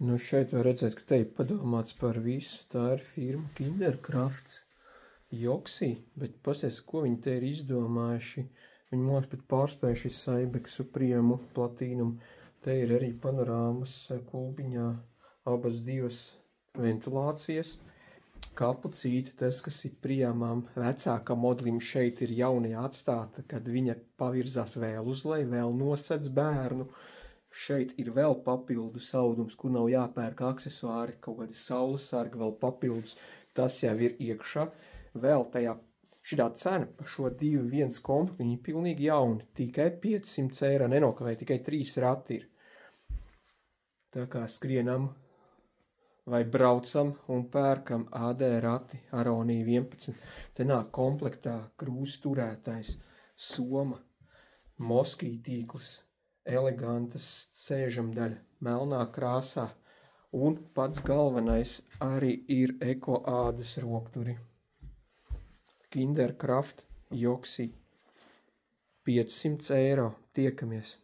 Nu šeit var redzēt, ka te ir padomāts par visu. Tā ir firma Kinderkrafts Joksī, bet pasies, ko viņi te ir izdomājuši. Viņi man liekas pat pārspējuši Saibeku Suprēmu platīnumu. Te ir arī panorāmas kulbiņā abas divas ventilācijas. Kapucīte, tas, kas ir Priamām vecākam modelim, šeit ir jaunie atstāta, kad viņa pavirzās vēl uz leju, vēl nosedz bērnu. Šeit ir vēl papildus audums, kur nav jāpērk aksesuāri, kaut kādi saules sargi vēl papildus. Tas jau ir iekšā. Vēl tajā šitā cena par šo 2.1 komplektu, viņi ir pilnīgi jauni. Tikai 500 eiro, nenokavē, tikai 3 rati ir. Tā kā skrienam vai braucam un pērkam AD rati Aronija 11. Te nāk komplektā krūzes turētājs, soma, moskītīklis, elegantas sēžamdaļa, melnā krāsā, un pats galvenais arī ir eko ādas rokturi. Kinderkraft Joksī. 500 eiro. Tiekamies!